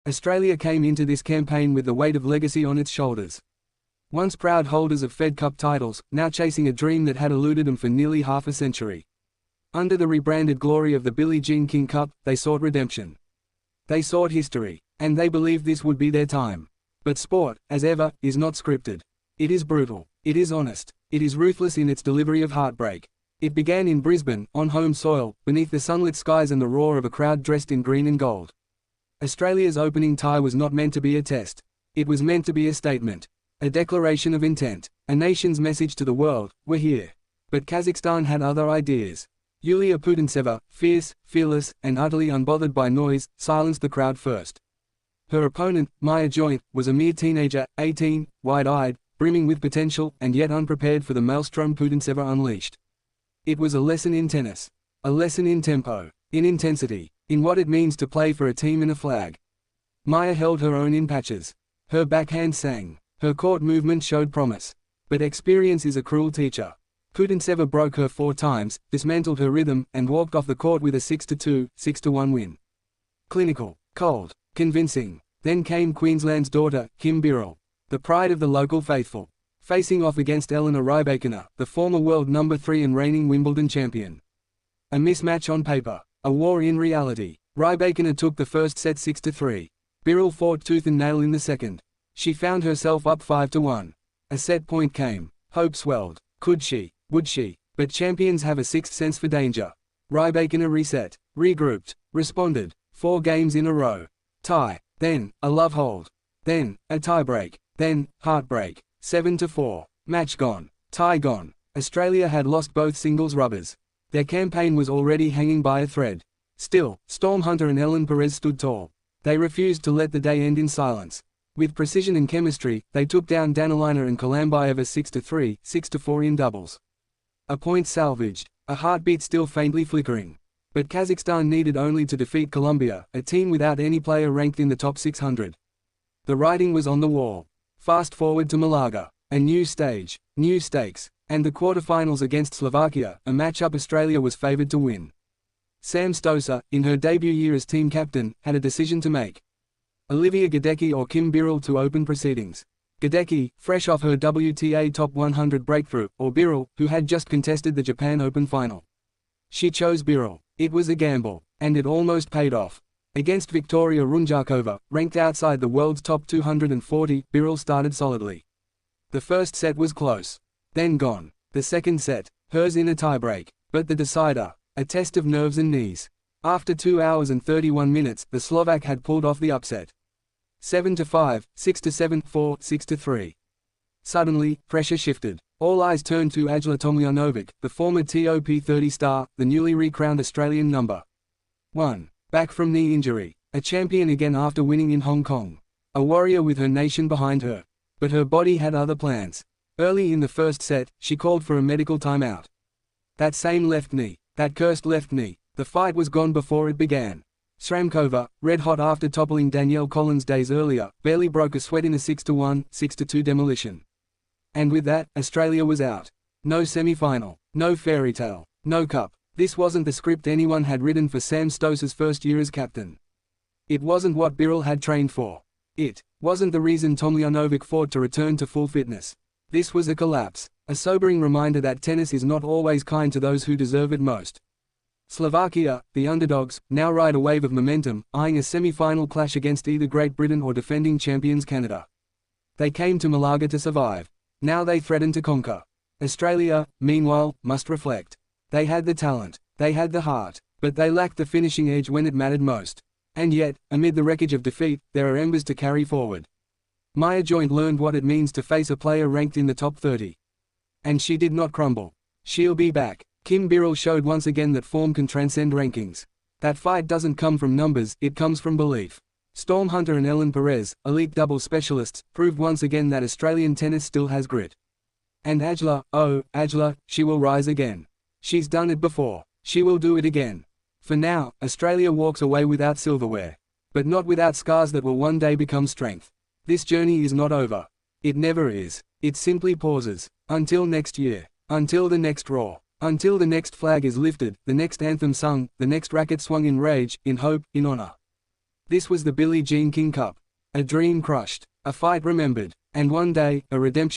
Australia came into this campaign with the weight of legacy on its shoulders. Once proud holders of Fed Cup titles, now chasing a dream that had eluded them for nearly half a century. Under the rebranded glory of the Billie Jean King Cup, they sought redemption. They sought history, and they believed this would be their time. But sport, as ever, is not scripted. It is brutal. It is honest. It is ruthless in its delivery of heartbreak. It began in Brisbane, on home soil, beneath the sunlit skies and the roar of a crowd dressed in green and gold. Australia's opening tie was not meant to be a test. It was meant to be a statement. A declaration of intent. A nation's message to the world, we're here. But Kazakhstan had other ideas. Yulia Putintseva, fierce, fearless, and utterly unbothered by noise, silenced the crowd first. Her opponent, Maya Joint, was a mere teenager, 18, wide-eyed, brimming with potential, and yet unprepared for the maelstrom Putintseva unleashed. It was a lesson in tennis. A lesson in tempo, in intensity, in what it means to play for a team and a flag. Maya held her own in patches. Her backhand sang. Her court movement showed promise. But experience is a cruel teacher. Putintseva broke her 4 times, dismantled her rhythm, and walked off the court with a 6-2, 6-1 win. Clinical, cold, convincing. Then came Queensland's daughter, Kim Birrell, the pride of the local faithful, facing off against Elena Rybakina, the former world number 3 and reigning Wimbledon champion. A mismatch on paper, a war in reality. Rybakina took the first set 6-3. Birrell fought tooth and nail in the second. She found herself up 5-1. A set point came. Hope swelled. Could she? Would she? But champions have a sixth sense for danger. Rybakina reset, regrouped, responded. 4 games in a row. Tie. Then, a love hold. Then, a tiebreak. Then, heartbreak. 7-4. Match gone. Tie gone. Australia had lost both singles rubbers. Their campaign was already hanging by a thread. Still, Storm Hunter and Ellen Perez stood tall. They refused to let the day end in silence. With precision and chemistry, they took down Danilina and Kalambayeva 6-3, 6-4 in doubles. A point salvaged, a heartbeat still faintly flickering. But Kazakhstan needed only to defeat Colombia, a team without any player ranked in the top 600. The writing was on the wall. Fast forward to Malaga. A new stage, new stakes, and the quarterfinals against Slovakia, a matchup Australia was favoured to win. Sam Stosur, in her debut year as team captain, had a decision to make. Olivia Gadecki or Kim Birrell to open proceedings. Gadecki, fresh off her WTA Top 100 breakthrough, or Birrell, who had just contested the Japan Open final. She chose Birrell. It was a gamble, and it almost paid off. Against Viktória Hrunčáková, ranked outside the world's top 240, Birrell started solidly. The first set was close. Then gone. The second set, hers in a tiebreak. But the decider, a test of nerves and knees. After 2 hours and 31 minutes, the Slovak had pulled off the upset. 7-5, 6-7, 4, 6-3. Suddenly, pressure shifted. All eyes turned to Ajla Tomljanovic, the former top 30 star, the newly recrowned Australian number 1. Back from knee injury. A champion again after winning in Hong Kong. A warrior with her nation behind her. But her body had other plans. Early in the first set, she called for a medical timeout. That same left knee. That cursed left knee. The fight was gone before it began. Šramková, red-hot after toppling Danielle Collins days earlier, barely broke a sweat in a 6-1, 6-2 demolition. And with that, Australia was out. No semi-final, no fairy tale, no cup. This wasn't the script anyone had written for Sam Stosur's first year as captain. It wasn't what Birrell had trained for. It wasn't the reason Tomljanovic fought to return to full fitness. This was a collapse, a sobering reminder that tennis is not always kind to those who deserve it most. Slovakia, the underdogs, now ride a wave of momentum, eyeing a semi-final clash against either Great Britain or defending champions Canada. They came to Malaga to survive. Now they threaten to conquer. Australia, meanwhile, must reflect. They had the talent, they had the heart, but they lacked the finishing edge when it mattered most. And yet, amid the wreckage of defeat, there are embers to carry forward. Maya Joint learned what it means to face a player ranked in the top 30. And she did not crumble. She'll be back. Kim Birrell showed once again that form can transcend rankings. That fight doesn't come from numbers, it comes from belief. Storm Hunter and Ellen Perez, elite doubles specialists, proved once again that Australian tennis still has grit. And Ajla, oh, Ajla, she will rise again. She's done it before. She will do it again. For now, Australia walks away without silverware. But not without scars that will one day become strength. This journey is not over. It never is. It simply pauses. Until next year. Until the next Raw. Until the next flag is lifted, the next anthem sung, the next racket swung in rage, in hope, in honor. This was the Billie Jean King Cup. A dream crushed. A fight remembered. And one day, a redemption.